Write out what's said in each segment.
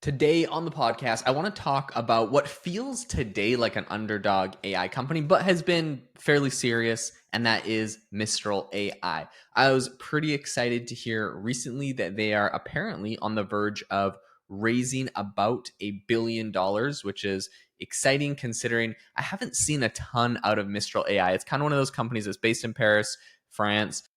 Today on the podcast, I want to talk about what feels today like an underdog AI company, but has been fairly serious, and that is Mistral AI. I was pretty excited to hear recently that they are apparently on the verge of raising about $1 billion, which is exciting considering I haven't seen a ton out of Mistral AI. It's kind of one of those companies that's based in Paris, France.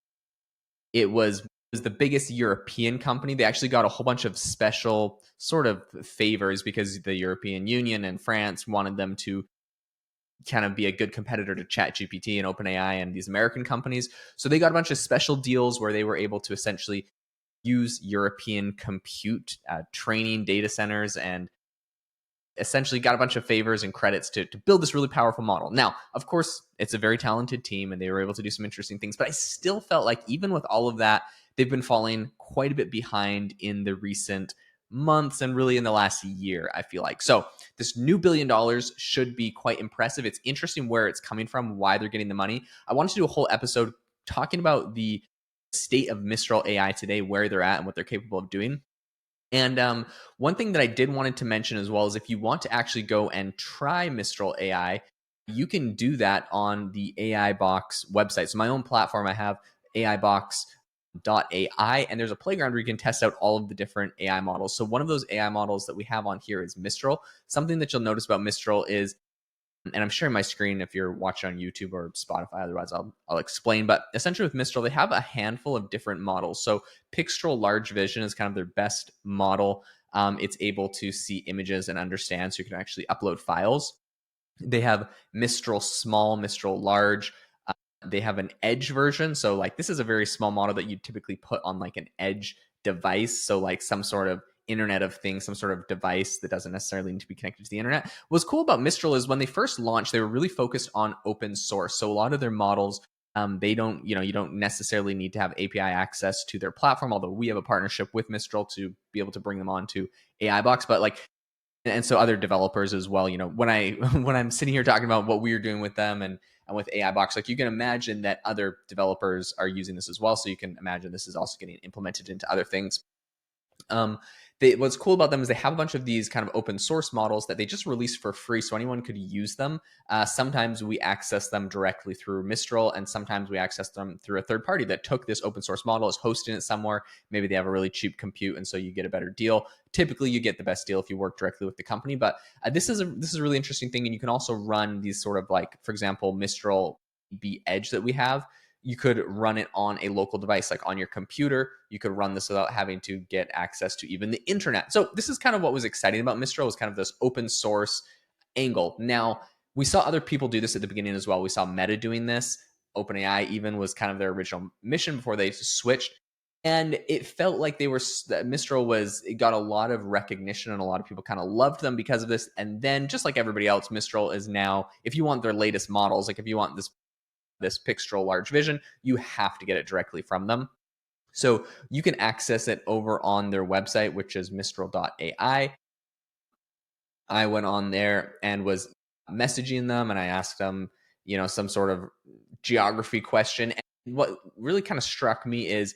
It was the biggest European company. They actually got a whole bunch of special sort of favors because the European Union and France wanted them to kind of be a good competitor to ChatGPT and OpenAI and these American companies. So they got a bunch of special deals where they were able to essentially use European compute training data centers and essentially got a bunch of favors and credits to build this really powerful model. Now, of course, it's a very talented team and they were able to do some interesting things, but I still felt like even with all of that, they've been falling quite a bit behind in the recent months and really in the last year, I feel like. So, this new $1 billion should be quite impressive. It's interesting where it's coming from, why they're getting the money. I wanted to do a whole episode talking about the state of Mistral AI today, where they're at and what they're capable of doing. And one thing that I did wanted to mention as well is if you want to actually go and try Mistral AI, you can do that on the AI Box website. So my own platform, I have AIbox.ai, and there's a playground where you can test out all of the different AI models. So one of those AI models that we have on here is Mistral. Something that you'll notice about Mistral is, and I'm sharing my screen if you're watching on YouTube or Spotify. Otherwise, I'll explain. But essentially, with Mistral, they have a handful of different models. So Pixtral Large Vision is kind of their best model. It's able to see images and understand, so you can actually upload files. They have Mistral Small, Mistral Large. They have an Edge version. So like this is a very small model that you typically put on like an Edge device. So like some sort of Internet of Things, some sort of device that doesn't necessarily need to be connected to the internet. What's cool about Mistral is when they first launched, they were really focused on open source. So a lot of their models, they don't, you don't necessarily need to have API access to their platform, although we have a partnership with Mistral to be able to bring them onto AI Box. But like, and so other developers as well, when I when I'm sitting here talking about what we are doing with them and with AI Box, like you can imagine that other developers are using this as well. So you can imagine this is also getting implemented into other things. Um, what's cool about them is they have a bunch of these kind of open source models that they just released for free, so anyone could use them. Sometimes we access them directly through Mistral, and sometimes we access them through a third party that took this open source model, is hosting it somewhere. Maybe they have a really cheap compute, and so you get a better deal. Typically, you get the best deal if you work directly with the company. But this is a really interesting thing, and you can also run these sort of like, for example, Mistral B Edge that we have. You could run it on a local device, like on your computer. You could run this without having to get access to even the internet. So this is kind of what was exciting about Mistral, was kind of this open source angle. Now, we saw other people do this at the beginning as well. We saw Meta doing this. OpenAI even was kind of their original mission before they switched. And it felt like Mistral it got a lot of recognition and a lot of people kind of loved them because of this. And then just like everybody else, Mistral is now, if you want their latest models, like if you want this Pixtral Large Vision, you have to get it directly from them. So you can access it over on their website, which is Mistral.ai. I went on there and was messaging them, and I asked them, some sort of geography question. And what really kind of struck me is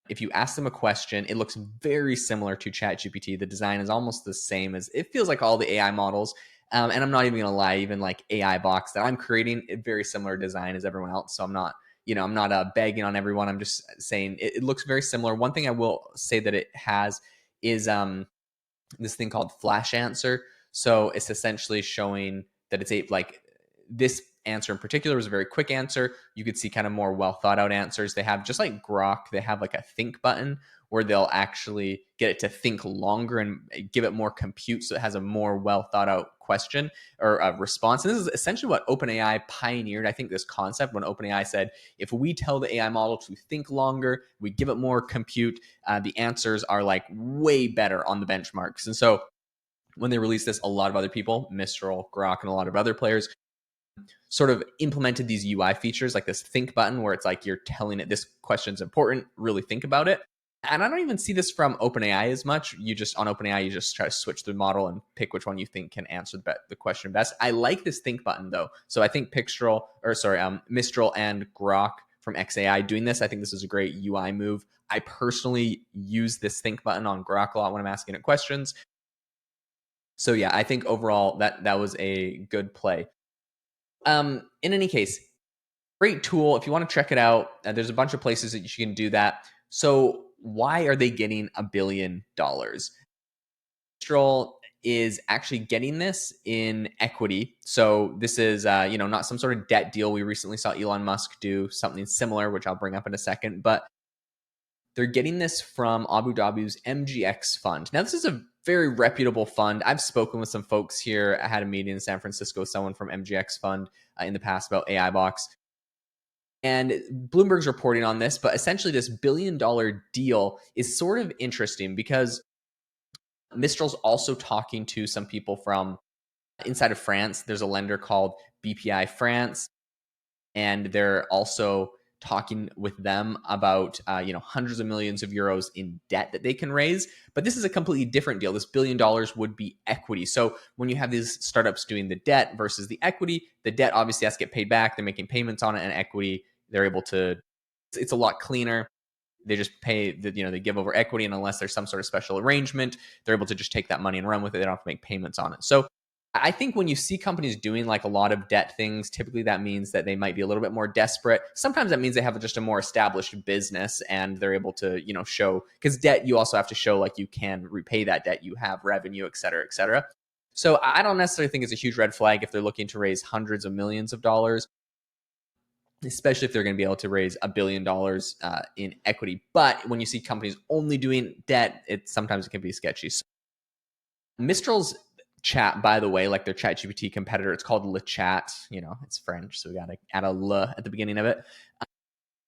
if you ask them a question, it looks very similar to ChatGPT. The design is almost the same as it feels like all the AI models. And I'm not even gonna lie, even like AI Box that I'm creating, a very similar design as everyone else. So I'm not bagging on everyone. I'm just saying it looks very similar. One thing I will say that it has is this thing called Flash Answer. So it's essentially showing that like this answer in particular was a very quick answer. You could see kind of more well thought out answers. They have, just like Grok, they have like a think button where they'll actually get it to think longer and give it more compute, so it has a more well thought out question or a response. And this is essentially what OpenAI pioneered, I think, this concept when OpenAI said, if we tell the AI model to think longer, we give it more compute, the answers are like way better on the benchmarks. And so when they released this, a lot of other people, Mistral, Grok, and a lot of other players sort of implemented these UI features, like this think button where it's like you're telling it this question's important, really think about it. And I don't even see this from OpenAI as much. On OpenAI, you just try to switch the model and pick which one you think can answer the question best. I like this think button though. So I think Mistral and Grok from XAI doing this. I think this is a great UI move. I personally use this think button on Grok a lot when I'm asking it questions. So yeah, I think overall that was a good play. In any case, great tool. If you want to check it out, there's a bunch of places that you can do that. So why are they getting $1 billion? Mistral is actually getting this in equity. So this is, not some sort of debt deal. We recently saw Elon Musk do something similar, which I'll bring up in a second. But they're getting this from Abu Dhabi's MGX fund. Now, this is a very reputable fund. I've spoken with some folks here. I had a meeting in San Francisco with someone from MGX fund in the past about AI Box. And Bloomberg's reporting on this, but essentially this $1 billion deal is sort of interesting because Mistral's also talking to some people from inside of France. There's a lender called BPI France, and they're also talking with them about hundreds of millions of euros in debt that they can raise. But this is a completely different deal. This $1 billion would be equity. So when you have these startups doing the debt versus the equity, the debt obviously has to get paid back. They're making payments on it, and equity, they're able to. It's a lot cleaner. They just pay, they give over equity, and unless there's some sort of special arrangement, they're able to just take that money and run with it. They don't have to make payments on it. So I think when you see companies doing like a lot of debt things, typically that means that they might be a little bit more desperate. Sometimes that means they have just a more established business and they're able to, show, because debt, you also have to show like you can repay that debt, you have revenue, et cetera, et cetera. So I don't necessarily think it's a huge red flag if they're looking to raise hundreds of millions of dollars, especially if they're going to be able to raise $1 billion in equity. But when you see companies only doing debt, sometimes it can be sketchy. So Mistral's chat, by the way, like their ChatGPT competitor, it's called Le Chat. It's French, so we got to add a le at the beginning of it.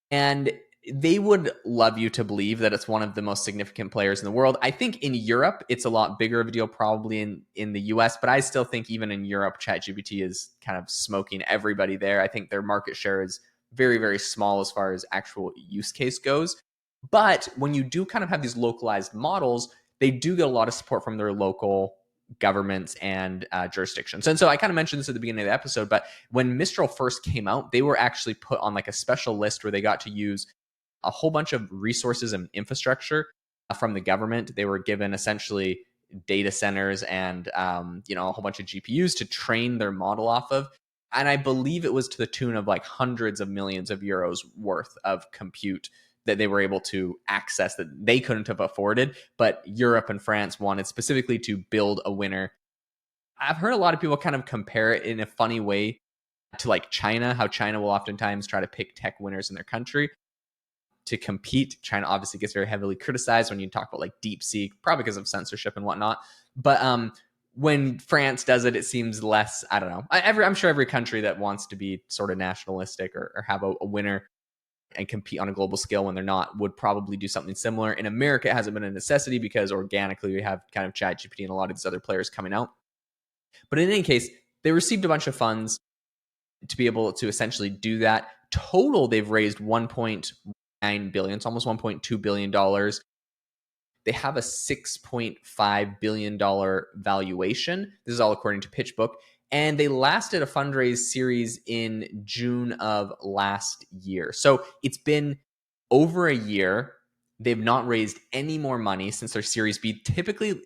And they would love you to believe that it's one of the most significant players in the world. I think in Europe, it's a lot bigger of a deal probably in the US, but I still think even in Europe, ChatGPT is kind of smoking everybody there. I think their market share is very, very small as far as actual use case goes. But when you do kind of have these localized models, they do get a lot of support from their local governments and jurisdictions. And so I kind of mentioned this at the beginning of the episode, but when Mistral first came out, they were actually put on like a special list where they got to use a whole bunch of resources and infrastructure from the government. They were given essentially data centers and a whole bunch of GPUs to train their model off of. And I believe it was to the tune of like hundreds of millions of euros worth of compute that they were able to access that they couldn't have afforded, but Europe and France wanted specifically to build a winner. I've heard a lot of people kind of compare it in a funny way to like China, how China will oftentimes try to pick tech winners in their country to compete. China obviously gets very heavily criticized when you talk about like DeepSeek, probably because of censorship and whatnot. But when France does it, it seems less, I don't know. I'm sure every country that wants to be sort of nationalistic or have a winner and compete on a global scale when they're not would probably do something similar. In America, it hasn't been a necessity because organically we have kind of ChatGPT and a lot of these other players coming out. But in any case, they received a bunch of funds to be able to essentially do that. Total, they've raised $1.9 billion. It's almost $1.2 billion. They have a $6.5 billion valuation. This is all according to PitchBook. And they last did a fundraise series in June of last year. So it's been over a year. They've not raised any more money since their Series B. Typically,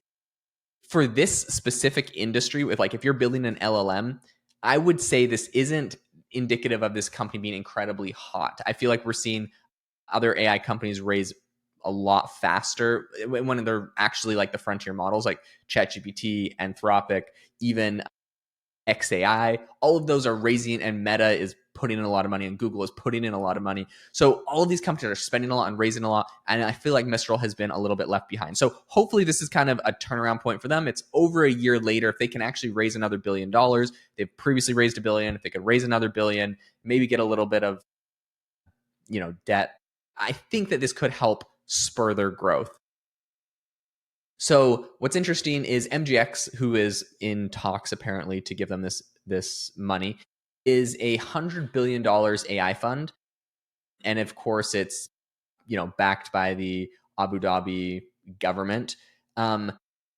for this specific industry, with like if you're building an LLM, I would say this isn't indicative of this company being incredibly hot. I feel like we're seeing other AI companies raise a lot faster when they're actually like the frontier models like ChatGPT, Anthropic, even XAI. All of those are raising, and Meta is putting in a lot of money, and Google is putting in a lot of money. So all of these companies are spending a lot and raising a lot, and I feel like Mistral has been a little bit left behind. So hopefully this is kind of a turnaround point for them. It's over a year later. If they can actually raise another $1 billion, they've previously raised $1 billion. If they could raise another $1 billion, maybe get a little bit of debt, I think that this could help spur their growth. So what's interesting is MGX, who is in talks apparently to give them this money, is $100 billion AI fund. And of course, it's backed by the Abu Dhabi government.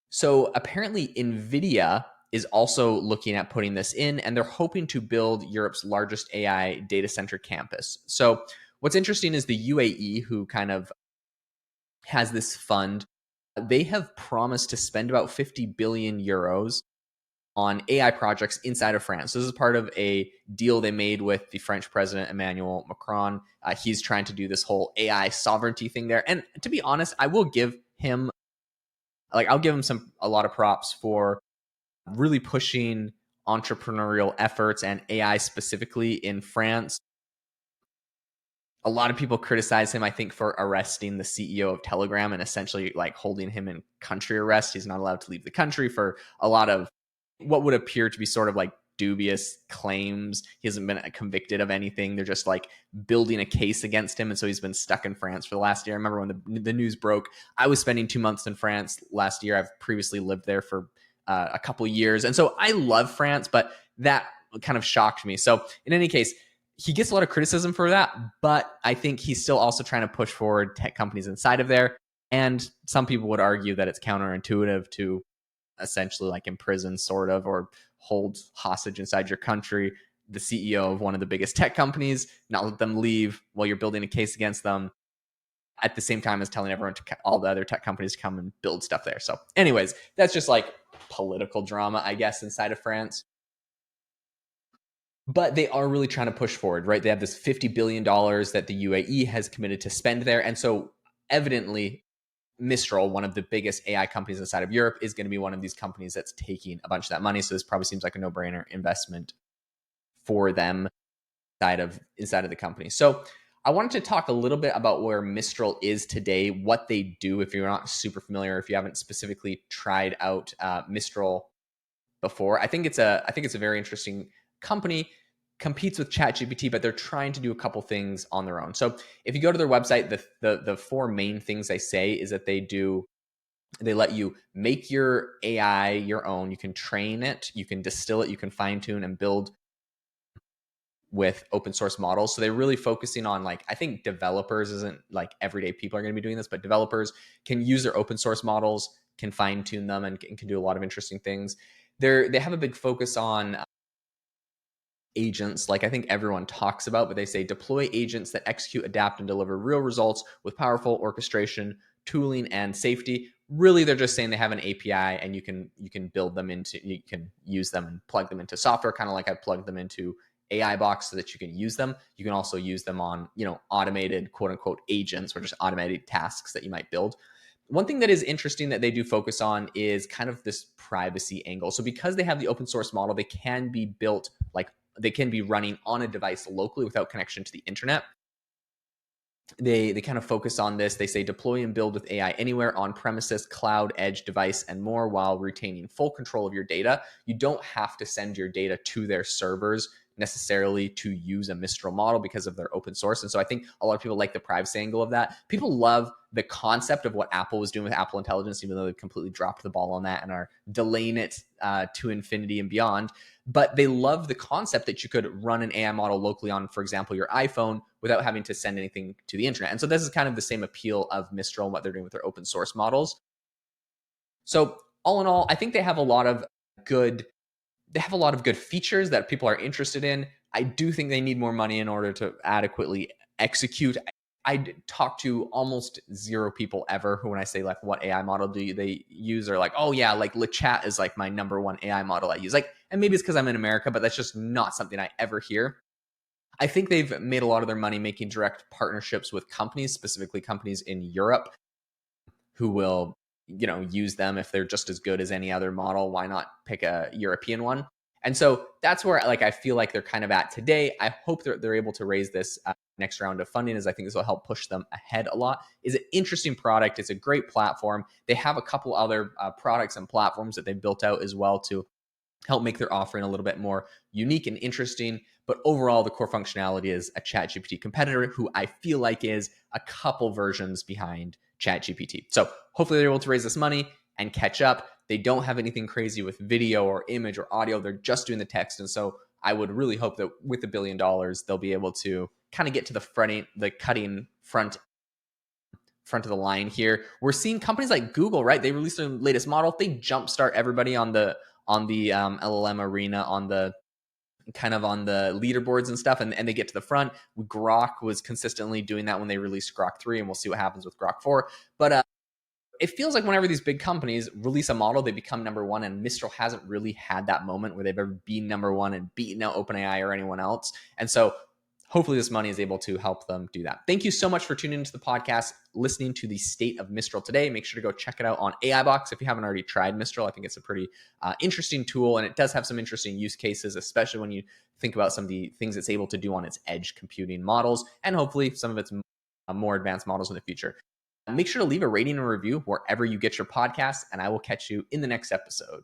So apparently NVIDIA is also looking at putting this in, and they're hoping to build Europe's largest AI data center campus. So What's interesting is the UAE, who kind of has this fund, they have promised to spend about 50 billion euros on AI projects inside of France. So this is part of a deal they made with the French president, Emmanuel Macron. He's trying to do this whole AI sovereignty thing there. And to be honest, I will give him, I'll give him a lot of props for really pushing entrepreneurial efforts and AI specifically in France. A lot of people criticize him, I think, for arresting the CEO of Telegram and essentially like holding him in country arrest. He's not allowed to leave the country for a lot of what would appear to be sort of like dubious claims. He hasn't been convicted of anything. They're just like building a case against him. And so he's been stuck in France for the last year. I remember when the news broke, I was spending 2 months in France last year. I've previously lived there for a couple years. And so I love France, but that kind of shocked me. So in any case, he gets a lot of criticism for that, but I think he's still also trying to push forward tech companies inside of there. And some people would argue that it's counterintuitive to essentially like imprison sort of or hold hostage inside your country the CEO of one of the biggest tech companies, not let them leave while you're building a case against them at the same time as telling everyone to all the other tech companies to come and build stuff there. So anyways, that's just like political drama, I guess, inside of France. But they are really trying to push forward, right? They have this $50 billion that the UAE has committed to spend there. And so evidently, Mistral, one of the biggest AI companies inside of Europe, is going to be one of these companies that's taking a bunch of that money. So this probably seems like a no-brainer investment for them inside of the company. So I wanted to talk a little bit about where Mistral is today, what they do. If you're not super familiar, if you haven't specifically tried out Mistral before, I think it's a very interesting company. Competes with ChatGPT, but they're trying to do a couple things on their own. So if you go to their website, the four main things they say is that they let you make your AI your own. You can train it, you can distill it, you can fine tune and build with open source models. So they're really focusing on, like, I think developers isn't like everyday people are going to be doing this, but developers can use their open source models, can fine tune them, and can do a lot of interesting things. They have a big focus on agents, like I think everyone talks about, but they say deploy agents that execute, adapt, and deliver real results with powerful orchestration, tooling, and safety. Really, they're just saying they have an API and you can build them into, you can use them and plug them into software, kind of like I plugged them into AI box so that you can use them. You can also use them on, automated quote unquote agents or just automated tasks that you might build. One thing that is interesting that they do focus on is kind of this privacy angle. So because they have the open source model, they can be built, like they can be running on a device locally without connection to the internet. They kind of focus on this. They say deploy and build with AI anywhere, on premises, cloud, edge, device, and more, while retaining full control of your data. You don't have to send your data to their servers necessarily to use a Mistral model because of their open source. And so I think a lot of people like the privacy angle of that. People love the concept of what Apple was doing with Apple Intelligence, even though they completely dropped the ball on that and are delaying it to infinity and beyond. But they love the concept that you could run an AI model locally on, for example, your iPhone without having to send anything to the internet. And so this is kind of the same appeal of Mistral and what they're doing with their open source models. So all in all, I think they have a lot of good features that people are interested in. I do think they need more money in order to adequately execute. I talk to almost zero people ever who, when I say like, what AI model do they use, are like, oh yeah, like LeChat is like my number one AI model I use. Like, and maybe it's because I'm in America, but that's just not something I ever hear. I think they've made a lot of their money making direct partnerships with companies, specifically companies in Europe, who will, use them if they're just as good as any other model. Why not pick a European one? And so that's where, like, I feel like they're kind of at today. I hope they're able to raise this next round of funding, as I think this will help push them ahead a lot. It's an interesting product. It's a great platform. They have a couple other products and platforms that they've built out as well to help make their offering a little bit more unique and interesting. But overall, the core functionality is a ChatGPT competitor who I feel like is a couple versions behind ChatGPT. So hopefully they're able to raise this money and catch up. They don't have anything crazy with video or image or audio. They're just doing the text. And so I would really hope that with $1 billion, they'll be able to kind of get to the cutting front of the line here. We're seeing companies like Google, right? They released their latest model. They jumpstart everybody on the LLM arena, on the kind of on the leaderboards and stuff, and they get to the front. Grok was consistently doing that when they released Grok 3, and we'll see what happens with Grok 4. But it feels like whenever these big companies release a model, they become number one, and Mistral hasn't really had that moment where they've ever been number one and beaten out OpenAI or anyone else. And so hopefully this money is able to help them do that. Thank you so much for tuning into the podcast, listening to the state of Mistral today. Make sure to go check it out on AI Box if you haven't already tried Mistral. I think it's a pretty interesting tool, and it does have some interesting use cases, especially when you think about some of the things it's able to do on its edge computing models, and hopefully some of its more advanced models in the future. Make sure to leave a rating and review wherever you get your podcasts, and I will catch you in the next episode.